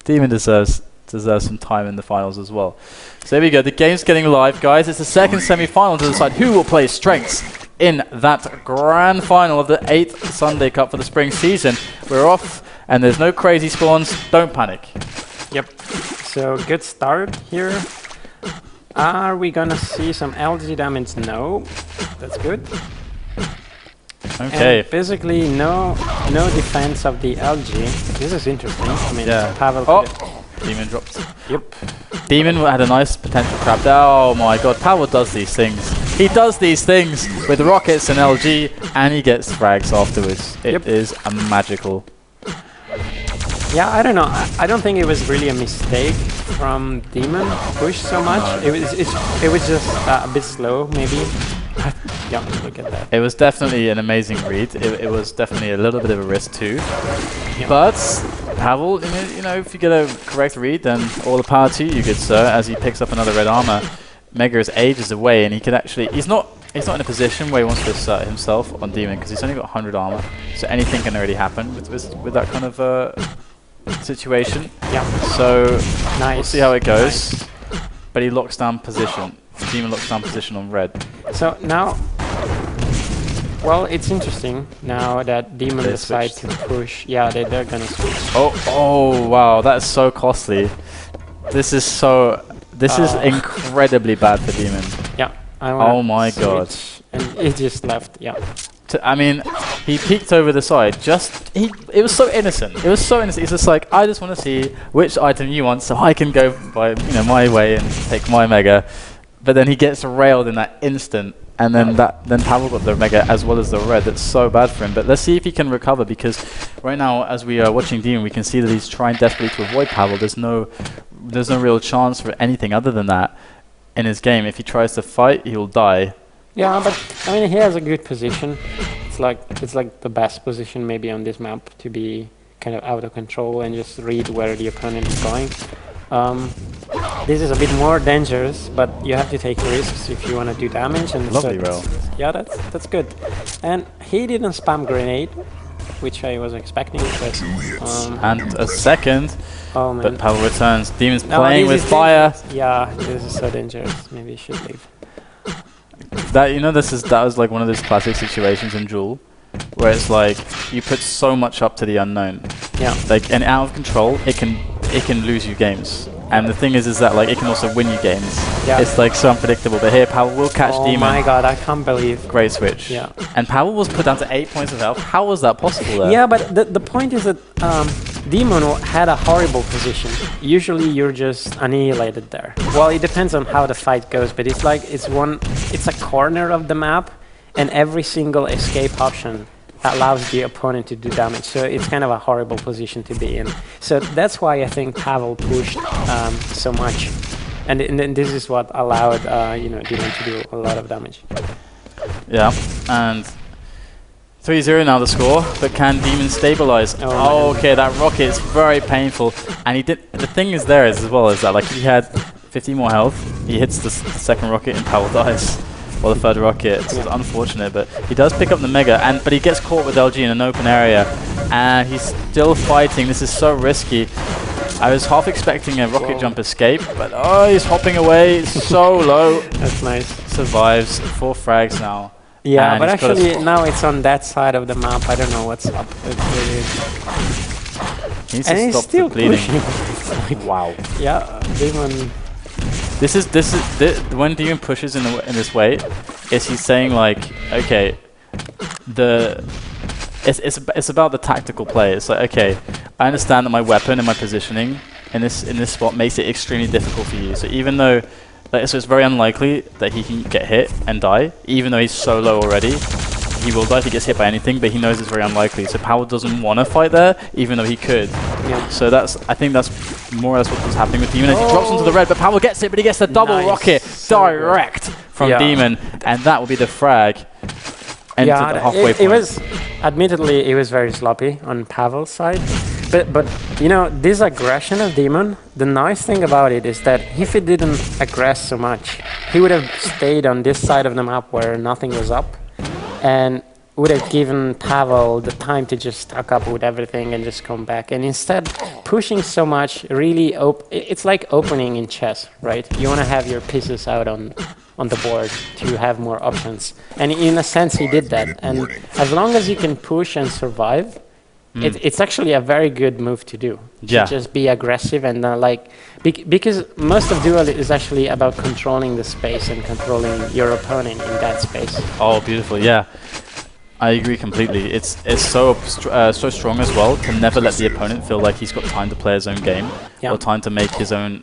dem0n deserves some time in the finals as well. So there we go. The game's getting live, guys. It's the second semi-final to decide who will play strengths in that grand final of the 8th Sunday Cup for the spring season. We're off, and there's no crazy spawns. Don't panic. Yep. So good start here. Are we gonna see some LG damage? No. That's good. Okay. And basically, no defense of the LG. This is interesting. I mean, Pavel. dem0n dropped. Yep. dem0n had a nice potential trap there. Oh my god, Pavel does these things. He does these things with rockets and LG, and he gets frags afterwards. It is a magical. Yeah, I don't know. I don't think it was really a mistake from dem0n push so much. No. It was just a bit slow, maybe. Yeah, look at that. It was definitely an amazing read. It was definitely a little bit of a risk too. Yeah. But Pavel, you know, if you get a correct read, then all the power to you, good sir. As he picks up another red armor, Mega is ages away, and he can actually. He's not in a position where he wants to assert himself on dem0n because he's only got 100 armor, so anything can already happen with that kind of situation. Yeah. So nice. We'll see how it goes. Nice. But he locks down position. dem0n locks down position on red. So now, well, it's interesting now that dem0n decides to push. Yeah, they're gonna switch. Oh, wow, that's so costly. This is incredibly bad for dem0n. Yeah. Oh my god. And he just left. Yeah. I mean, he peeked over the side. It was so innocent. It was so innocent. He's just like, I just want to see which item you want, so I can go by my way and take my Mega. But then he gets railed in that instant, and then Pavel got the Mega as well as the red. That's so bad for him. But let's see if he can recover, because right now, as we are watching dem0n, we can see that he's trying desperately to avoid Pavel. There's no real chance for anything other than that in his game. If he tries to fight, he will die. Yeah, but I mean, he has a good position. It's like the best position maybe on this map to be kind of out of control and just read where the opponent is going. This is a bit more dangerous, but you have to take risks if you want to do damage. And lovely roll. Yeah, that's good. And he didn't spam grenade, which I was expecting. But, and a second. Oh man. But Pavel returns. dem0n's playing with fire. Yeah, this is so dangerous. Maybe you should leave. That was like one of those classic situations in Duel, where it's like you put so much up to the unknown. Yeah. Like, and out of control, it can lose you games. And the thing is that like it can also win you games. Yeah. It's like so unpredictable. But here, Pavel will catch dem0n. Oh my god, I can't believe. Great switch. Yeah. And Pavel was put down to 8 points of health. How was that possible there? Yeah, but the point is that dem0n had a horrible position. Usually you're just annihilated there. Well, it depends on how the fight goes, but it's like it's a corner of the map, and every single escape option allows the opponent to do damage. So it's kind of a horrible position to be in. So that's why I think Pavel pushed so much, and this is what allowed dem0n to do a lot of damage. Yeah, and 3-0 now the score, but can dem0n stabilize? Oh, okay, that rocket is very painful, and he did. The thing is there as well is that like he had 50 more health. He hits the second rocket and Pavel dies. Or the third rocket. It's unfortunate, but he does pick up the Mega, but he gets caught with LG in an open area, and he's still fighting. This is so risky. I was half expecting a rocket jump escape, but he's hopping away. It's so low. That's nice. Survives 4 frags now. Yeah, but actually now it's on that side of the map. I don't know what's up. He needs to stop the bleeding. Like, wow. Yeah, dem0n. This is when dem0n pushes in this way, is he's saying like, okay, it's about the tactical play. It's like, okay, I understand that my weapon and my positioning in this spot makes it extremely difficult for you. So even though, so it's very unlikely that he can get hit and die, even though he's so low already. He will die if he gets hit by anything, but he knows it's very unlikely. So Pavel doesn't want to fight there, even though he could. Yeah. So I think that's more or less what was happening with dem0n. As he drops onto the red, but Pavel gets it, but he gets the double rocket direct from dem0n, and that will be the frag. Into the halfway point. It was, admittedly, it was very sloppy on Pavel's side. But this aggression of dem0n, the nice thing about it is that if he didn't aggress so much, he would have stayed on this side of the map where nothing was up. And would have given Pavel the time to just stock up with everything and just come back. And instead, pushing so much really it's like opening in chess, right? You want to have your pieces out on the board to have more options. And in a sense, he did that. And as long as you can push and survive, it's actually a very good move to do. Yeah. To just be aggressive and because most of Duel is actually about controlling the space and controlling your opponent in that space. Oh, beautiful! Yeah, I agree completely. It's so strong as well to never let the opponent feel like he's got time to play his own game or time to make his own.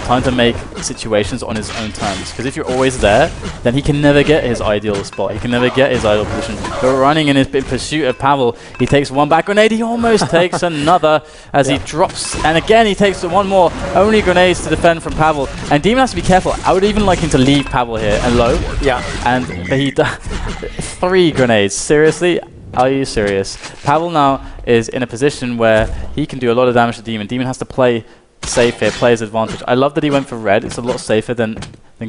Time to make situations on his own terms. Because if you're always there, then he can never get his ideal spot. He can never get his ideal position. But running in pursuit of Pavel, he takes one back grenade. He almost takes another as he drops. And again, he takes one more. Only grenades to defend from Pavel. And dem0n has to be careful. I would even like him to leave Pavel here and low. Yeah. And he 3 grenades. Seriously? Are you serious? Pavel now is in a position where he can do a lot of damage to dem0n. dem0n has to play safe here, play his advantage. I love that he went for red. It's a lot safer than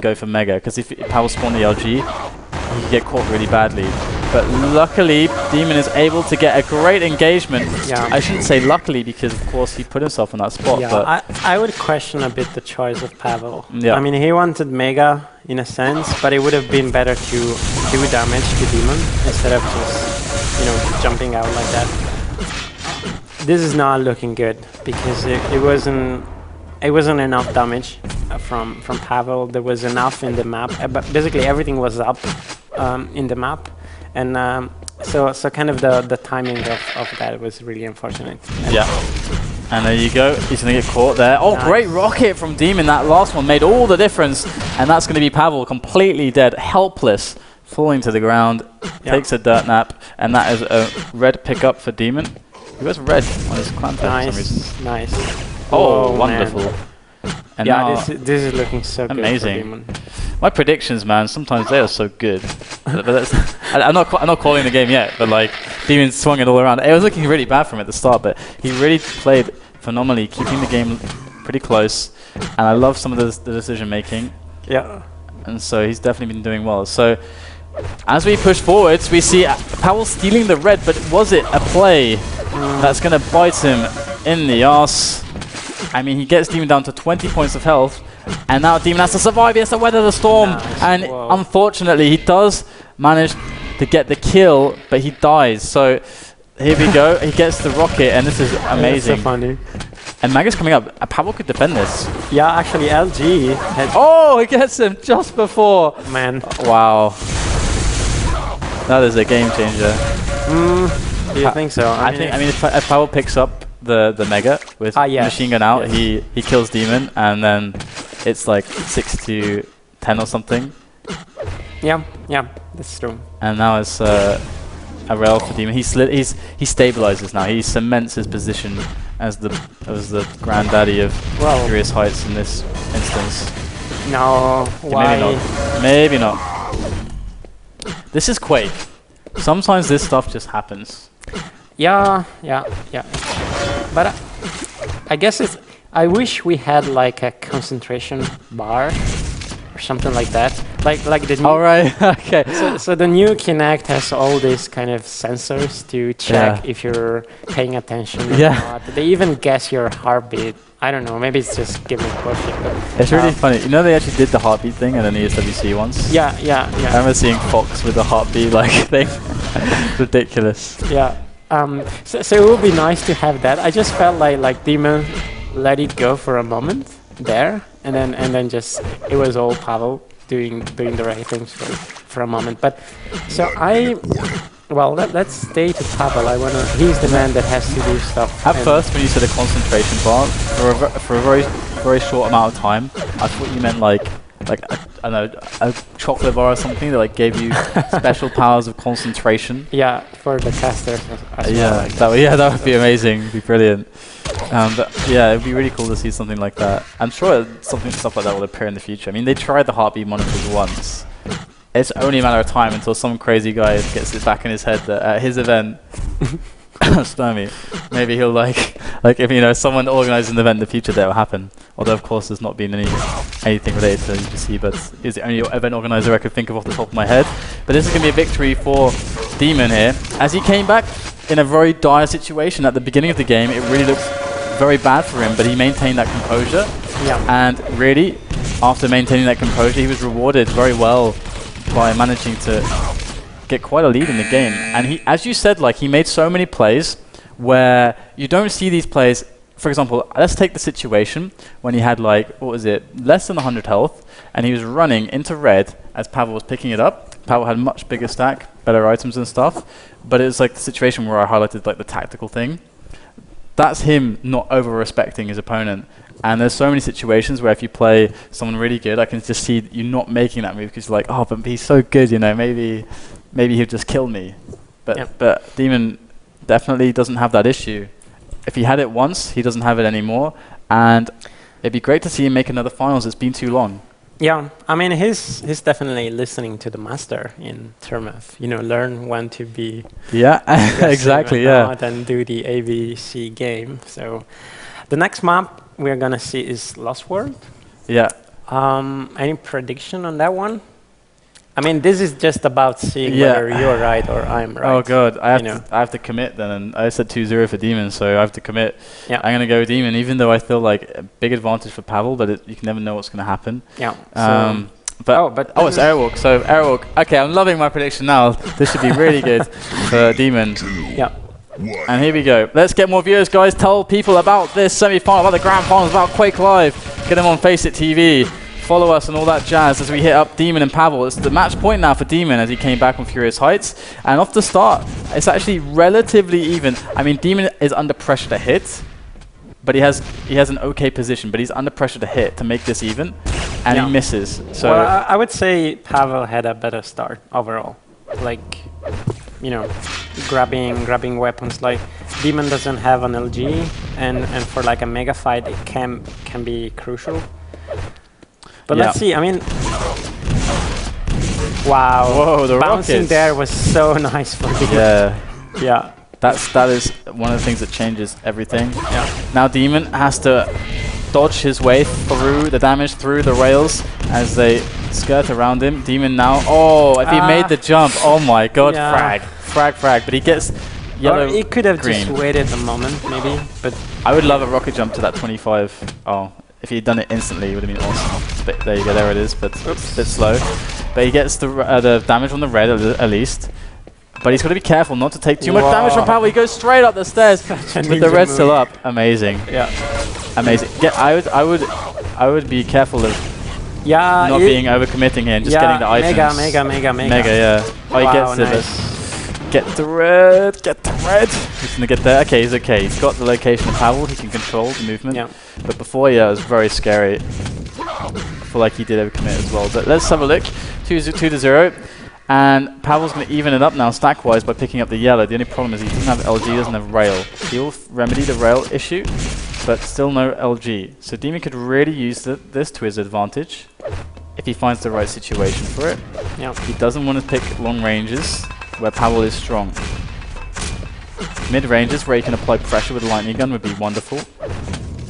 go for mega, because if Pavel spawned the LG, he could get caught really badly. But luckily, dem0n is able to get a great engagement. Yeah. I shouldn't say luckily, because of course he put himself in that spot. Yeah, but I would question a bit the choice of Pavel. Yeah. I mean, he wanted mega in a sense, but it would have been better to do damage to dem0n instead of just, jumping out like that. This is not looking good because it wasn't enough damage from Pavel. There was enough in the map, but basically everything was up in the map, and so kind of the timing of that was really unfortunate. And and there you go. He's gonna get caught there. Oh, nice. Great rocket from dem0n. That last one made all the difference, and that's gonna be Pavel completely dead, helpless, falling to the ground. Takes a dirt nap, and that is a red pickup for dem0n. He was red on his clan for some reason. Nice. Oh, wonderful. And yeah, this is looking so amazing. Good for dem0n. My predictions, man, sometimes they are so good. But I'm not calling the game yet, but like dem0n swung it all around. It was looking really bad for him at the start, but he really played phenomenally, keeping the game pretty close. And I love some of the decision making. Yeah. And so he's definitely been doing well. So as we push forwards, we see Pavel stealing the red, but was it a play that's going to bite him in the arse? I mean, he gets dem0n down to 20 points of health, and now dem0n has to survive. He has to weather the storm, and unfortunately, he does manage to get the kill, but he dies. So here we go. He gets the rocket, and this is amazing. That's so funny. And Maga's coming up. Pavel could defend this. Yeah, actually, LG had... Oh, he gets him just before. Man. Wow. That is a game changer. Do you think so? I mean, if Pavel picks up the mega with machine gun out, he kills dem0n, and then it's like 6-10 or something. Yeah, that's true. And now it's a rail for dem0n. He stabilizes now. He cements his position as the granddaddy of Furious Heights in this instance. No, why? Maybe not. This is Quake. Sometimes this stuff just happens. Yeah. But I guess I wish we had like a concentration bar or something like that. Like the new. All right. Okay. So the new Kinect has all these kind of sensors to check if you're paying attention or not. They even guess your heartbeat. I don't know. Maybe it's just giving bullshit. It's really funny. You know, they actually did the heartbeat thing in an ESWC once. Yeah. I remember seeing Fox with the heartbeat thing. Ridiculous. Yeah. So it would be nice to have that. I just felt like dem0n let it go for a moment there, and then just it was all Pavel doing the right things for a moment. But so let's stay to Pavel. He's the man that has to do stuff. At first, when you said a concentration bar for a very very short amount of time, I thought you meant like I don't know, a chocolate bar or something that like gave you special powers of concentration. Yeah, for the casters as well. That would be amazing. It'd be brilliant. But yeah, it'd be really cool to see something like that. I'm sure stuff like that will appear in the future. I mean, they tried the heartbeat monitors once. It's only a matter of time until some crazy guy gets it back in his head that at his event, Spermy, maybe he'll like Like if, you know, someone organized an event in the future, that will happen. Although, of course, there's not been anything related to UGC, but is the only event organizer I could think of off the top of my head. But this is going to be a victory for dem0n here. As he came back in a very dire situation at the beginning of the game, it really looked very bad for him, but he maintained that composure. Yeah. And really, after maintaining that composure, he was rewarded very well by managing to get quite a lead in the game. And he, as you said, like, he made so many plays where you don't see these plays. For example, let's take the situation when he had, like, what was it, less than 100 health, and he was running into red as Pavel was picking it up. Pavel had much bigger stack, better items and stuff, but it was like the situation where I highlighted, like, the tactical thing. That's him not over-respecting his opponent. And there's so many situations where if you play someone really good, I can just see you not making that move because you're like, oh, but he's so good, you know, maybe he'll just kill me. But dem0n definitely doesn't have that issue. If he had it once, he doesn't have it anymore. And it'd be great to see him make another finals. It's been too long. Yeah, I mean, he's definitely listening to the master in terms of, you know, learn when to be exactly, and do the ABC game. So the next map we're gonna see is Lost World. Yeah. Any prediction on that one? I mean, this is just about seeing whether you're right or I'm right. Oh god, I have to commit then, and I said 2-0 for dem0n, so I have to commit. Yeah. I'm gonna go with dem0n, even though I feel like a big advantage for Pavel, but you can never know what's gonna happen. Yeah. It's Airwalk. So Airwalk. Okay, I'm loving my prediction now. This should be really good for dem0n. Yeah. And here we go. Let's get more viewers, guys. Tell people about this semi-final, about the grand finals, about Quake Live. Get them on FACEIT TV. Follow us and all that jazz as we hit up dem0n and Pavel. It's the match point now for dem0n as he came back on Furious Heights. And off the start, it's actually relatively even. I mean, dem0n is under pressure to hit, but he has an okay position, but he's under pressure to hit to make this even, and he misses. So well, I would say Pavel had a better start overall. Like, you know, grabbing weapons. Like dem0n doesn't have an LG, and for like a mega fight, it can be crucial. But let's see. I mean, wow! Whoa, the bouncing rockets there was so nice for dem0n. Yeah, yeah. That is one of the things that changes everything. Yeah. Now dem0n has to dodge his way through the damage through the rails as they skirt around him. dem0n now. Oh, if he made the jump! Oh my God! Yeah. Frag! But he gets yellow. Or he could have just waited a moment, maybe. But I would love a rocket jump to that 25. Oh. If he'd done it instantly, it would have been awesome. But there you go, there it is, but it's a bit slow. But he gets the damage on the red at least. But he's got to be careful not to take too much damage from Pavel. He goes straight up the stairs with the red still up. Amazing. Yeah. Amazing. I would be careful of not being overcommitting here and just getting the items. Mega, yeah. Oh, he gets it. Get the red. He's gonna get there. Okay, he's okay. He's got the location of Pavel. He can control the movement. Yeah. But before, it was very scary. I feel like he did overcommit as well. But let's have a look. 2-0. And Pavel's gonna even it up now stack-wise by picking up the yellow. The only problem is he doesn't have LG, doesn't have rail. He'll remedy the rail issue, but still no LG. So dem0n could really use this to his advantage if he finds the right situation for it. Yeah. He doesn't want to pick long ranges where Pavel is strong. Mid-ranges where he can apply pressure with a lightning gun would be wonderful.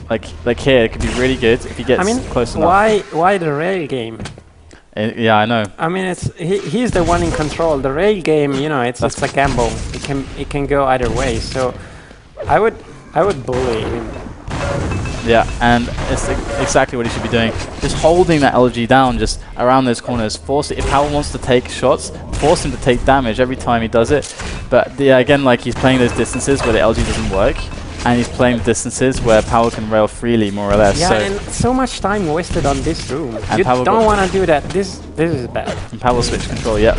Like here, it could be really good if he gets close enough. Why the rail game? Yeah, I know. I mean, he's the one in control. The rail game, you know, it's a gamble. It can go either way. So I would bully him. Yeah, and it's exactly what he should be doing. Just holding that LG down just around those corners. Force it. If Pavel wants to take shots, force him to take damage every time he does it. But again, like he's playing those distances where the LG doesn't work, and he's playing the distances where Pavel can rail freely, more or less. Yeah, and so much time wasted on this room. You don't want to do that. This is bad. And Pavel switch control, yeah.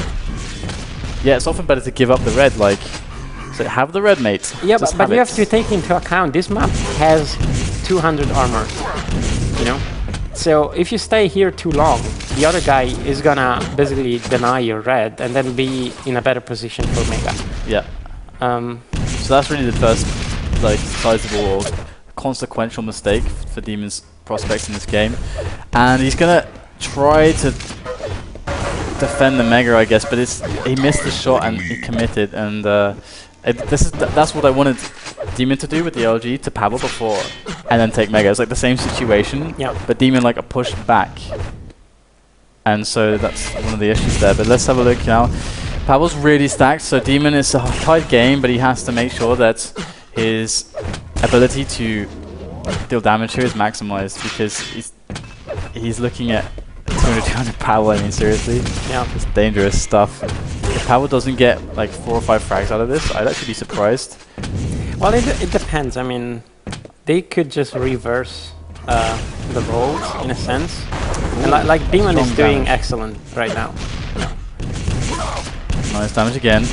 Yeah, it's often better to give up the red, like, so have the red, mate. Yeah, but you have to take into account this map has 200 armor, you know? So if you stay here too long, the other guy is gonna basically deny your red and then be in a better position for mega. Yeah. So that's really the first, like, sizable or consequential mistake for dem0n's prospects in this game. And he's gonna try to defend the mega, I guess, but he missed the shot and he committed, and that's what I wanted dem0n to do with the LG to pavel before, and then take mega. It's like the same situation, but dem0n like a push back. And so that's one of the issues there. But let's have a look now. Pavel's really stacked, so dem0n is a tight game, but he has to make sure that his ability to deal damage here is maximized, because he's looking at 200 pavel. I mean, seriously, it's dangerous stuff. If pavel doesn't get like 4 or 5 frags out of this, I'd actually be surprised. Well, it depends. I mean, they could just reverse the roles in a sense. And like dem0n is doing excellent right now. Nice damage again.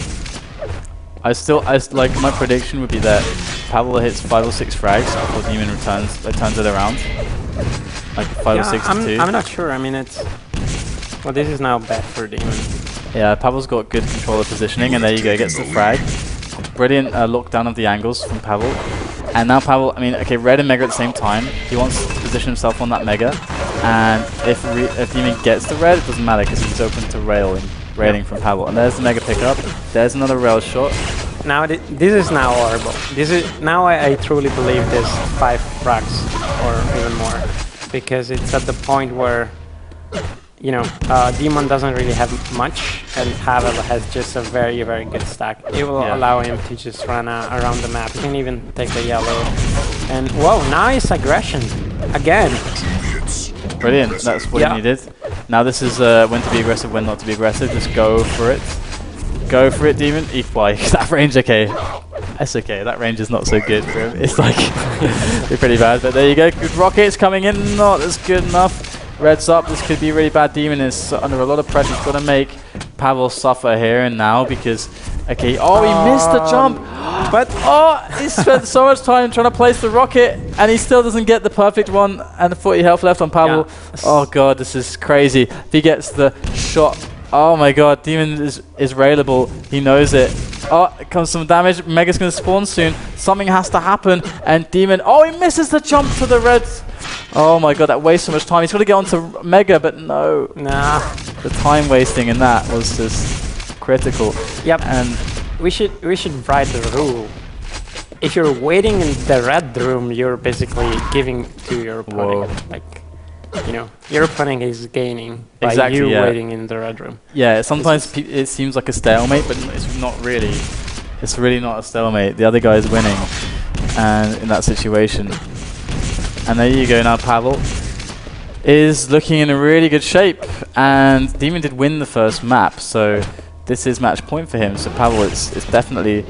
Like my prediction would be that pavel hits 5 or 6 frags before dem0n turns it around. Like 5 or 6 to 2. I'm not sure. I mean, well, this is now bad for dem0n. Yeah, pavel's got good control of positioning, and there you go, gets the frag. Brilliant lockdown of the angles from pavel. And now pavel, I mean, okay, red and mega at the same time. He wants to position himself on that mega. And if dem0n gets the red, it doesn't matter, because he's open to railing from pavel. And there's the mega pickup. There's another rail shot. Now this is now horrible. Now I truly believe there's 5 frags or even more, because it's at the point where, you know, dem0n doesn't really have much, and pavel has just a very, very good stack. It will allow him to just run around the map. He can even take the yellow. And whoa, now it's aggression again. Brilliant, that's what he needed. Now this is when to be aggressive, when not to be aggressive. Just go for it. Go for it, dem0n. Equal. That range, okay. That's okay, that range is not so good for him. It's like, it's pretty bad, but there you go. Good rockets coming in, not as good enough. Red's up, this could be really bad. dem0n is under a lot of pressure. He's got to make pavel suffer here and now, because, okay, oh, he missed the jump. But, oh, he spent so much time trying to place the rocket, and he still doesn't get the perfect one, and 40 health left on pavel. Oh god, this is crazy. If he gets the shot, oh my god, dem0n is railable. He knows it. Oh, comes some damage. Mega's going to spawn soon. Something has to happen, and dem0n, oh, he misses the jump to the red. Oh my god, that wastes so much time. He's got to get onto mega, but no. Nah. The time wasting in that was just critical. Yep. And we should write the rule. If you're waiting in the red room, you're basically giving to your opponent. Whoa. Like, you know, your opponent is gaining by you waiting in the red room. Yeah, sometimes it seems like a stalemate, but it's not really. It's really not a stalemate. The other guy is winning, and in that situation. And there you go. Now pavel is looking in a really good shape, and dem0n did win the first map, so this is match point for him. So pavel, it's definitely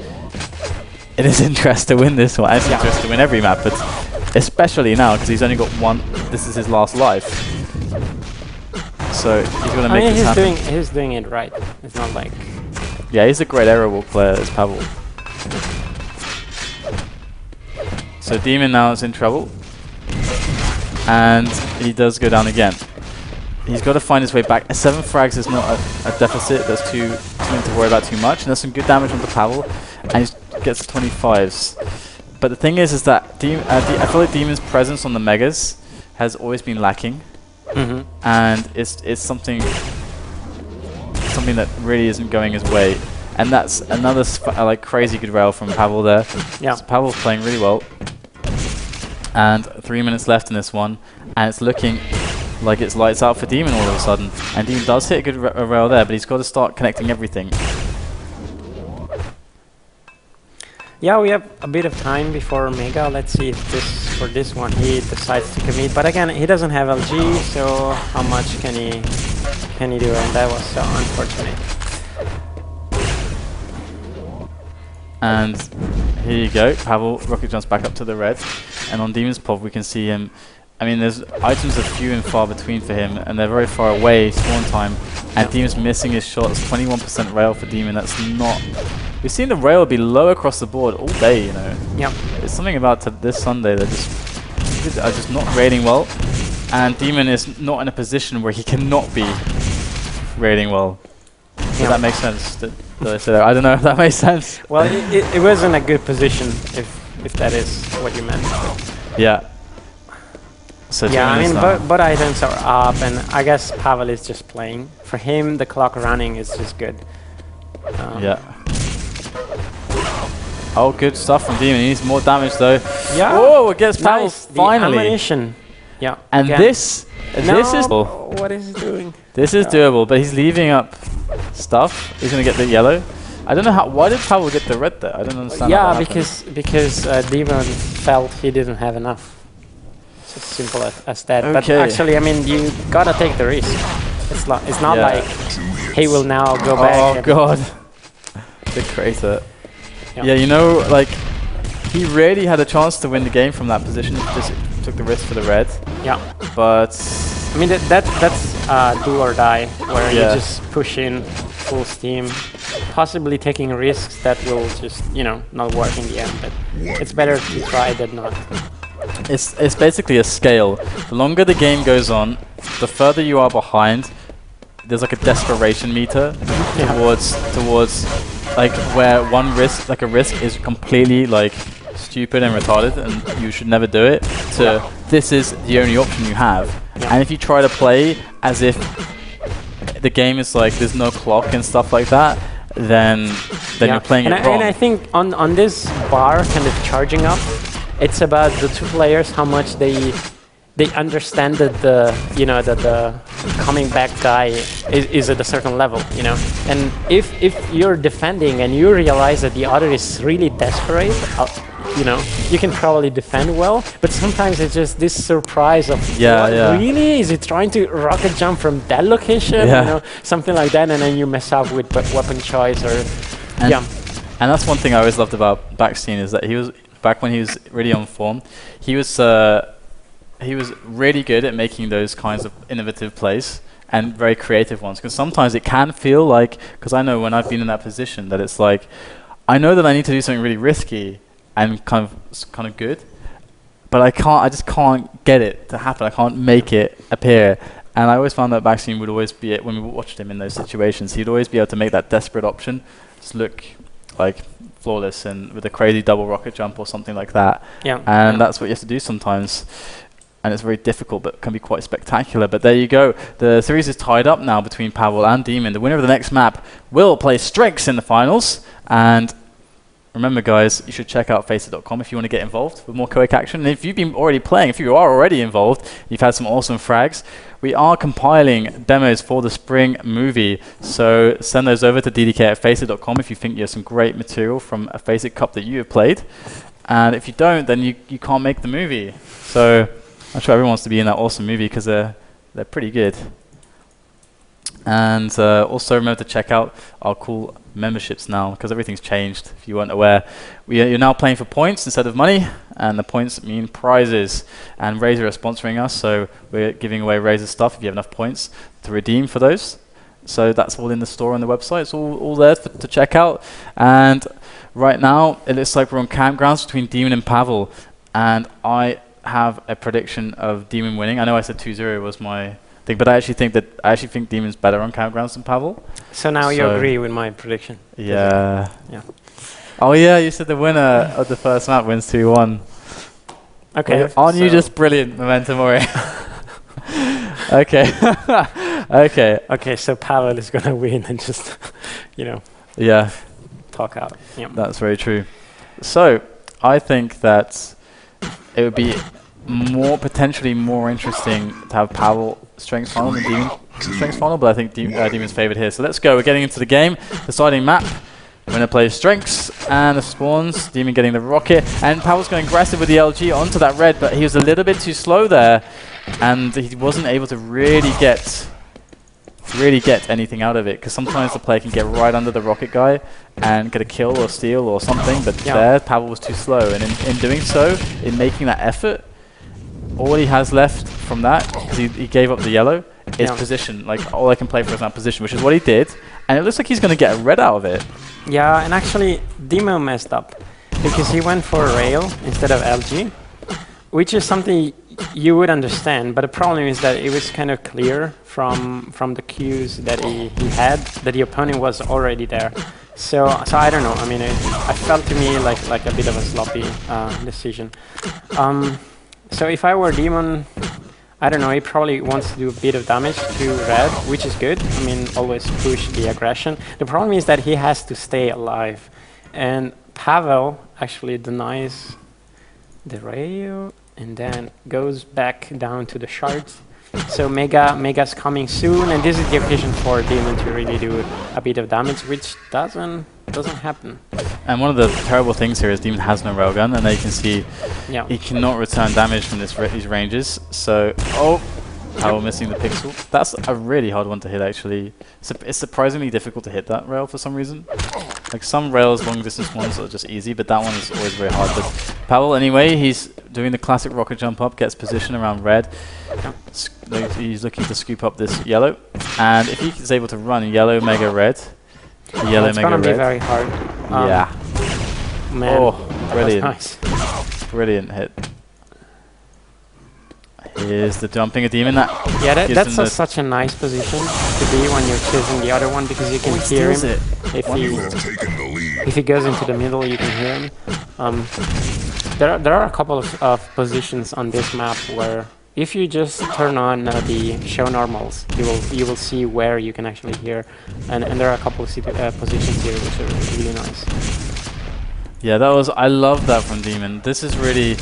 in his interest to win this one. It's interest to win every map, but especially now because he's only got one. This is his last life, so he's gonna make this happen. He's doing it right. It's not like he's a great arrow walk player, this pavel. So dem0n now is in trouble. And he does go down again. He's got to find his way back. 7 frags is not a deficit. That's too to worry about too much. And there's some good damage on the pavel, and he gets 25s. But the thing is that I feel like dem0n's presence on the megas has always been lacking, and it's something that really isn't going his way. And that's another like crazy good rail from pavel there. Yeah, so pavel's playing really well. And 3 minutes left in this one, and it's looking like it's lights out for dem0n all of a sudden. And dem0n does hit a good rail there, but he's got to start connecting everything. Yeah, we have a bit of time before mega. Let's see if for this one he decides to commit. But again, he doesn't have LG, so how much can he do? And that was so unfortunate. And here you go, pavel rocket jumps back up to the red, and on dem0n's pop we can see him. I mean, there's items are few and far between for him, and they're very far away spawn time, and dem0n's missing his shots. 21% rail for dem0n. That's not. We've seen the rail be low across the board all day, you know. Yep. It's something about this Sunday that are just not raiding well, and dem0n is not in a position where he cannot be raiding well. Does that make sense? Did I say that? I don't know if that makes sense. Well, it was in a good position, if that is what you meant. Yeah. So yeah, I mean, both items are up, and I guess pavel is just playing. For him, the clock running is just good. Yeah. Oh, good stuff from dem0n. He needs more damage though. Yeah. Oh, it gets pavel Nice. finally. The ammunition. Yeah. And again. this is What is he doing? this is doable, but he's leaving up stuff. He's gonna get the yellow. I don't know how. Why did pavel get the red there? I don't understand. Yeah, how that happened. because dem0n felt he didn't have enough. It's as simple as that. But Okay. actually, I mean, you gotta take the risk. It's not Yeah. like he will now go back. Oh and- god, the crater. Yeah. Yeah, you know, like he really had a chance to win the game from that position. He just took the risk for the red, Yeah. but I mean, that's do or die, where Yeah. you just push in full steam, possibly taking risks that will just, you know, not work in the end. But it's better to try than not. it's basically a scale. The longer the game goes on, the further you are behind. There's like a desperation meter towards like where one risk, like a risk, is completely like stupid and retarded, and you should never do it. To this is the only option you have, and if you try to play as if the game is like there's no clock and stuff like that, then you're playing it wrong. And I think on this bar kind of charging up, it's about the two players, how much they understand that the coming back guy is at a certain level, you know. And if you're defending and you realize that the other is really desperate, you know, you can probably defend well. But sometimes it's just this surprise of really, is he trying to rocket jump from that location, you know, something like that, and then you mess up with weapon choice or And that's one thing I always loved about FACEIT is that he was back when he was really on form. He was really good at making those kinds of innovative plays and very creative ones. Because sometimes it can feel like, because I know when I've been in that position, that it's like, I know that I need to do something really risky and kind of good, but I just can't get it to happen. I can't make it appear. And I always found that FACEIT would always be when we watched him in those situations, he'd always be able to make that desperate option just look like flawless and with a crazy double rocket jump or something like that. And that's what you have to do sometimes. And it's very difficult, but can be quite spectacular. But there you go. The series is tied up now between pavel and dem0n. The winner of the next map will play Strengths in the finals. And remember, guys, you should check out FACEIT.com if you want to get involved with more QUAKE action. And if you've been already playing, if you are already involved, you've had some awesome frags, we are compiling demos for the spring movie. So send those over to ddk@FACEIT.com if you think you have some great material from a FACEIT Cup that you have played. And if you don't, then you can't make the movie. So I'm sure everyone wants to be in that awesome movie because they're pretty good. And also remember to check out our cool memberships now, because everything's changed if you weren't aware. You're now playing for points instead of money, and the points mean prizes. And Razer are sponsoring us, so we're giving away Razer stuff if you have enough points to redeem for those. So that's all in the store on the website. It's all there to check out. And right now it looks like we're on campgrounds between dem0n and pavel, and I have a prediction of dem0n winning. I know I said 2-0 was my thing, but I actually think dem0n's better on campgrounds than pavel. So now you agree with my prediction? Yeah. Yeah. Oh yeah, you said the winner of the first map wins 2-1. Okay. Well, aren't you just brilliant, Momentum Ori? Okay. Okay. Okay, so pavel is gonna win and just, you know. Yeah. Talk out. Yeah. That's very true. So I think that it would be potentially more interesting to have pavel Strengths final than dem0n Strengths final, but I think dem0n's favored here. So let's go. We're getting into the game. Deciding map. Winner plays Strengths and the spawns. dem0n getting the rocket, and pavel's going aggressive with the LG onto that red, but he was a little bit too slow there, and he wasn't able to really get anything out of it, because sometimes the player can get right under the rocket guy and get a kill or steal or something, but there pavel was too slow, and in doing so, in making that effort, all he has left from that, because he gave up the yellow, is position. Like, all I can play for is now position, which is what he did, and it looks like he's going to get a red out of it. Yeah, and actually dem0n messed up, because he went for a rail instead of LG, which is something you would understand, but the problem is that it was kind of clear from the cues that he had that the opponent was already there. So I don't know. I mean, I felt to me like a bit of a sloppy decision. So if I were dem0n, I don't know, he probably wants to do a bit of damage to red, which is good. I mean, always push the aggression. The problem is that he has to stay alive. And Pavel actually denies the rail and then goes back down to the shards. So Mega's coming soon, and this is the occasion for dem0n to really do a bit of damage, which doesn't happen. And one of the terrible things here is dem0n has no railgun, and there you can see he cannot return damage from these ranges. So, Pavel missing the pixel. That's a really hard one to hit, actually. It's surprisingly difficult to hit that rail for some reason. Like some rails, long distance ones are just easy, but that one is always very hard. But Pavel, anyway, he's doing the classic rocket jump up, gets position around red. He's looking to scoop up this yellow, and if he is able to run yellow, mega, red, yellow, it's mega, gonna red. be very hard. Yeah. Man, oh, brilliant! Nice. Brilliant hit. Here's the jumping of dem0n. That's such a nice position to be when you're chasing the other one, because you can hear him. If he goes into the middle, you can hear him. There are a couple of positions on this map where if you just turn on the show normals, you will see where you can actually hear, and there are a couple of positions here which are really nice. Yeah, I love that from dem0n. This is really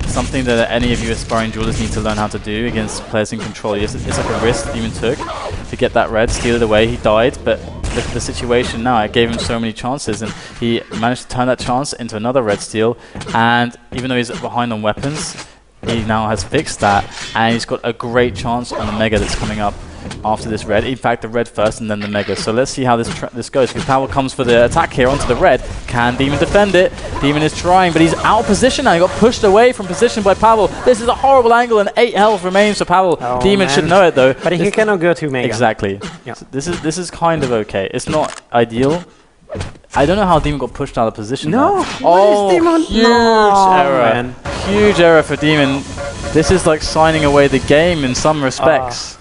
something that any of you aspiring duelists need to learn how to do against players in control. It's like a risk dem0n took to get that red, steal it away. He died, but look at the situation now. It gave him so many chances, and he managed to turn that chance into another red steal. And even though he's behind on weapons, he now has fixed that, and he's got a great chance on the mega that's coming up after this red. In fact, the red first and then the mega. So let's see how this goes, because Pavel comes for the attack here onto the red. Can dem0n defend it? dem0n is trying, but he's out of position now. He got pushed away from position by Pavel. This is a horrible angle, and 8 health remains for Pavel. dem0n should know it though. But he cannot go to mega. Exactly. Yeah. So this is kind of okay. It's not ideal. I don't know how dem0n got pushed out of position. No. Huge error. Man. Huge error for dem0n. This is like signing away the game in some respects.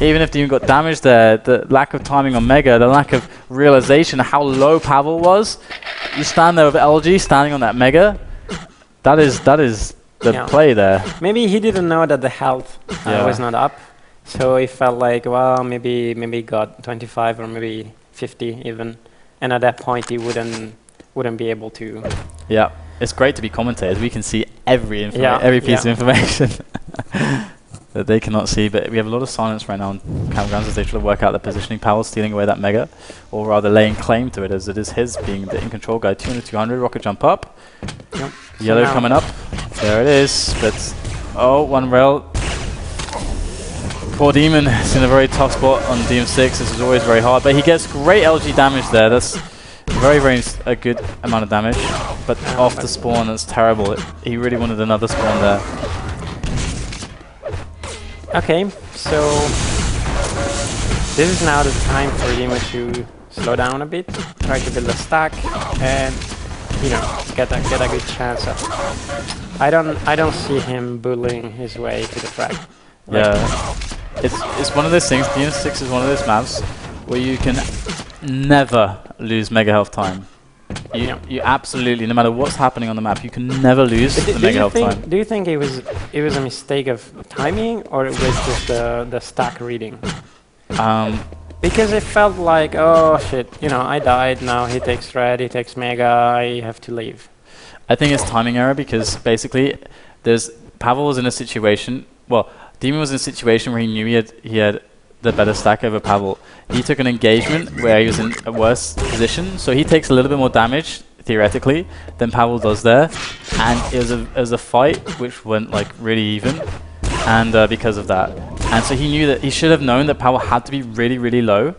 Even if dem0n got damaged there, the lack of timing on mega, the lack of realization of how low Pavel was. You stand there with LG standing on that mega. That is the play there. Maybe he didn't know that the health was not up, so he felt like, well, maybe he got 25 or maybe 50 even, and at that point he wouldn't be able to. Yeah, it's great to be commentators. We can see every piece of information. That they cannot see, but we have a lot of silence right now on campgrounds as they try to work out the positioning. Pavel stealing away that mega, or rather laying claim to it, as it is his being the in-control guy. 200-200, rocket jump up. Yep. Yellow coming up. There it is, but one rail. Poor dem0n is in a very tough spot on dem6. This is always very hard, but he gets great LG damage there. That's very a good amount of damage, but off the spawn, that's terrible. He really wanted another spawn there. Okay, so this is now the time for dem0n to slow down a bit, try to build a stack, and get a good chance of. I don't see him bullying his way to the frag. Yeah, it's one of those things. dem6 is one of those maps where you can never lose mega health time. You absolutely, no matter what's happening on the map, you can never lose the mega health time. Do you think it was a mistake of timing, or it was just the stack reading? Because it felt like, oh shit, I died, now he takes red, he takes mega, I have to leave. I think it's timing error, because basically Pavel was in a situation, well, dem0n was in a situation where he knew he had the better stack over Pavel. He took an engagement where he was in a worse position, so he takes a little bit more damage, theoretically, than Pavel does there. And it was a fight which went like really even, and because of that. And so he knew that he should have known that Pavel had to be really low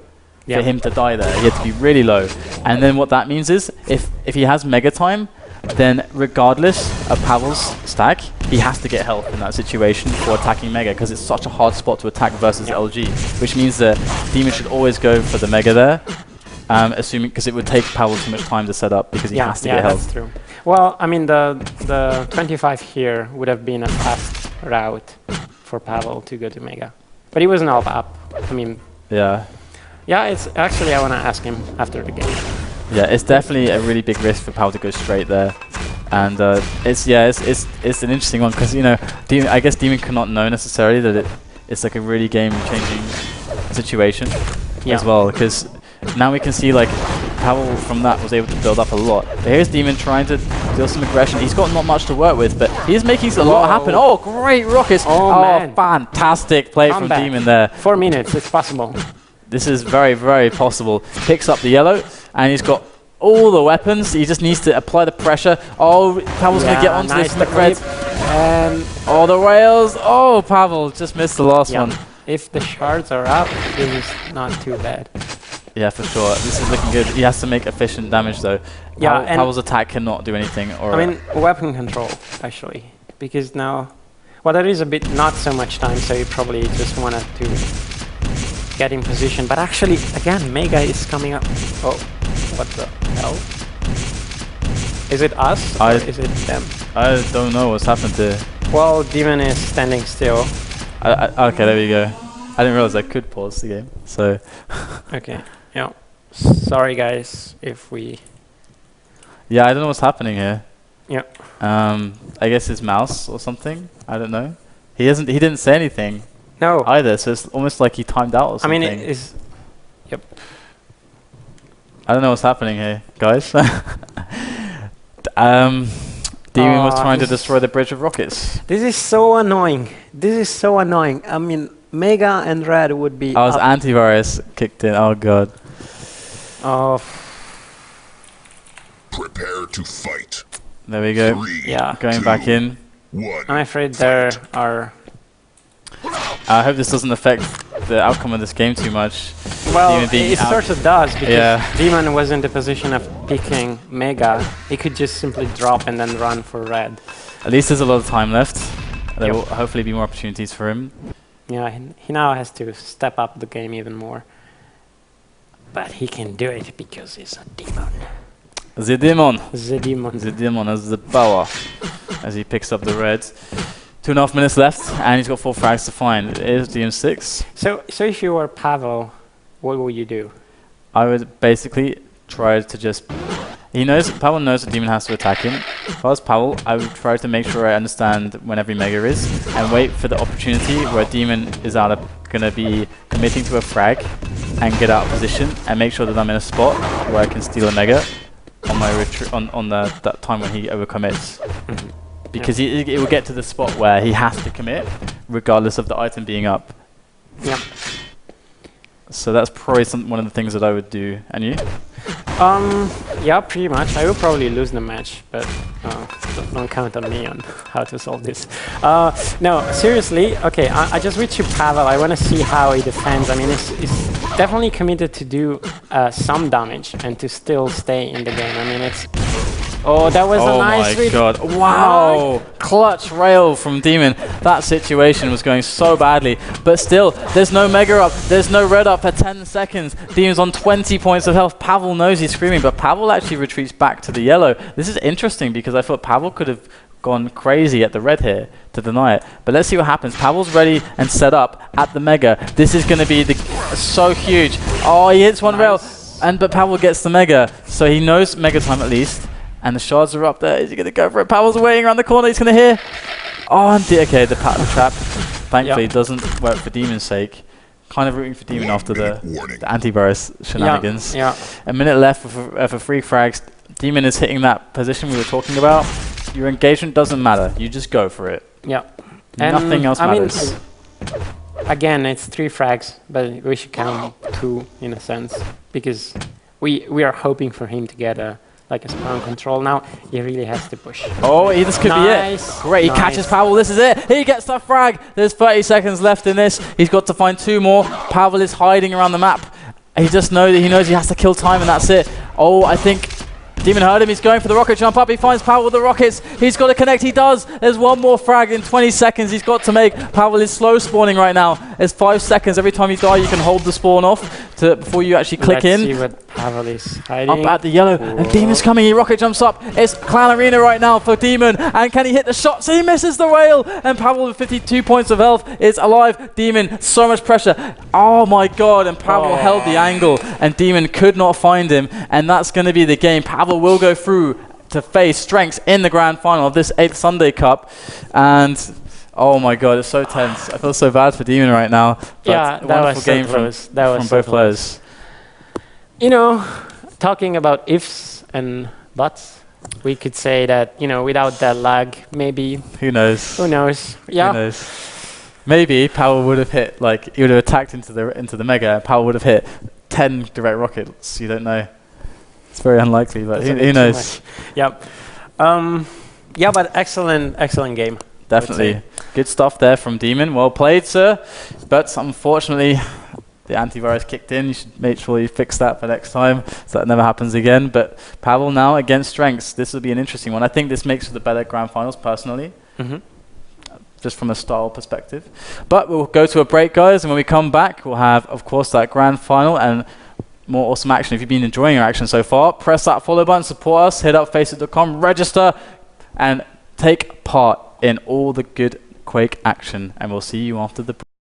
for him to die there. He had to be really low. And then what that means is, if he has mega time, then regardless of Pavel's stack, he has to get health in that situation for attacking mega, because it's such a hard spot to attack versus LG, which means that dem0n should always go for the mega there, assuming, because it would take Pavel too much time to set up, because he has to get health. That's true. Well, I mean, the 25 here would have been a fast route for Pavel to go to mega, but he wasn't all up. I mean, yeah, it's actually, I want to ask him after the game. Yeah, it's definitely a really big risk for Pavel to go straight there, and it's an interesting one, because I guess dem0n cannot know necessarily that it's like a really game-changing situation as well, because now we can see like Pavel from that was able to build up a lot. But here's dem0n trying to deal some aggression. He's got not much to work with, but he's making a lot happen. Oh, great rockets. Oh, man. Fantastic play from dem0n there. 4 minutes, it's possible. This is very, very possible. Picks up the yellow, and he's got all the weapons. He just needs to apply the pressure. Oh, Pavel's going to get onto this red. Oh, the rails. Oh, Pavel just missed the last one. If the shards are up, this is not too bad. Yeah, for sure. This is looking good. He has to make efficient damage, though. Yeah, and Pavel's attack cannot do anything. Or I mean, weapon control, actually. Because now, well, there is a bit, not so much time, so you probably just wanted to get in position. But actually, again, Mega is coming up. Oh, what the hell? Is it us or is it them? I don't know what's happened there. Well, dem0n is standing still. Okay, there we go. I didn't realize I could pause the game, so... Okay, yeah. Sorry, guys, if we... Yeah, I don't know what's happening here. Yeah. I guess his mouse or something. I don't know. He didn't say anything. No. Either, so it's almost like he timed out or something. I mean, it is... Yep. I don't know what's happening here, guys. dem0n was trying to destroy the bridge of rockets. This is so annoying. This is so annoying. I mean, Mega and Red would be... Oh, his antivirus kicked in. Oh, God. Oh. Prepare to fight. There we go. 3, yeah. Going back in. 1. I'm afraid there are... I hope this doesn't affect the outcome of this game too much. Well, it sort of does, because dem0n was in the position of picking Mega. He could just simply drop and then run for Red. At least there's a lot of time left. There will hopefully be more opportunities for him. Yeah, he now has to step up the game even more. But he can do it because he's a dem0n. The dem0n. The dem0n. The dem0n has the power as he picks up the reds. 2.5 minutes left, and he's got 4 frags to find. It is dem6. So if you were Pavel, what would you do? I would basically try to just... Pavel knows that dem0n has to attack him. If I was Pavel, I would try to make sure I understand when every mega is, and wait for the opportunity where dem0n is going to be committing to a frag, and get out of position, and make sure that I'm in a spot where I can steal a mega on my that time when he overcommits. Because it will get to the spot where he has to commit, regardless of the item being up. Yeah. So that's probably one of the things that I would do. And you? Yeah, pretty much. I will probably lose the match, but don't count on me on how to solve this. No, seriously. Okay, I just reached to Pavel. I want to see how he defends. I mean, he's definitely committed to do some damage and to still stay in the game. I mean, it's... Oh, that was a nice read. Oh my God. Wow. Clutch rail from dem0n. That situation was going so badly. But still, there's no mega up. There's no red up for 10 seconds. dem0n's on 20 points of health. Pavel knows he's screaming, but Pavel actually retreats back to the yellow. This is interesting because I thought Pavel could have gone crazy at the red here to deny it. But let's see what happens. Pavel's ready and set up at the mega. This is going to be so huge. Oh, he hits one rail. But Pavel gets the mega. So he knows mega time at least. And the shards are up there. Is he going to go for it? Pavel's waiting around the corner. He's going to hear. Oh, okay, the trap thankfully doesn't work for dem0n's sake. Kind of rooting for dem0n after the antivirus shenanigans. Yeah. A minute left for 3 frags. dem0n is hitting that position we were talking about. Your engagement doesn't matter. You just go for it. Yeah. Nothing else matters. Again, it's 3 frags, but we should count 2 in a sense. Because we are hoping for him to get a spawn control. Now he really has to push. Oh, this could be it. Great, he catches Pavel. This is it. He gets the frag. There's 30 seconds left in this. He's got to find 2 more. Pavel is hiding around the map. He just knows he has to kill time, and that's it. Oh, I think dem0n heard him. He's going for the rocket jump up. He finds Pavel with the rockets. He's got to connect. He does. There's 1 more frag in 20 seconds. He's got to make. Pavel is slow spawning right now. There's 5 seconds. Every time you die, you can hold the spawn off before you actually click in. Let's see what Pavel is hiding. Up at the yellow. Whoa. And dem0n's coming. He rocket jumps up. It's Clan Arena right now for dem0n. And can he hit the shots? He misses the rail. And Pavel with 52 points of health is alive. dem0n, so much pressure. Oh my God. And Pavel held the angle. And dem0n could not find him. And that's going to be the game. Pavel will go through to face Strengths in the grand final of this 8th Sunday Cup. And oh my God, it's so tense. I feel so bad for dem0n right now. But yeah, that was so close. That was from both players. You know, talking about ifs and buts, we could say that, you know, without that lag, maybe, Who knows? who knows? Yeah. Who knows? Maybe Pavel would have hit, like, he would have attacked into the mega. Pavel would have hit 10 direct rockets. You don't know. It's very unlikely, but That's a who bit too knows? much. Yep. Yeah, but excellent game. Definitely. Good stuff there from dem0n. Well played, sir. But unfortunately, the antivirus kicked in. You should make sure you fix that for next time so that never happens again. But Pavel now against Strengths. This will be an interesting one. I think this makes for the better grand finals, personally. Just from a style perspective. But we'll go to a break, guys, and when we come back, we'll have, of course, that grand final and more awesome action. If you've been enjoying our action so far, press that follow button, support us, hit up FACEIT.com, register, and take part in all the good Quake action. And we'll see you after the break.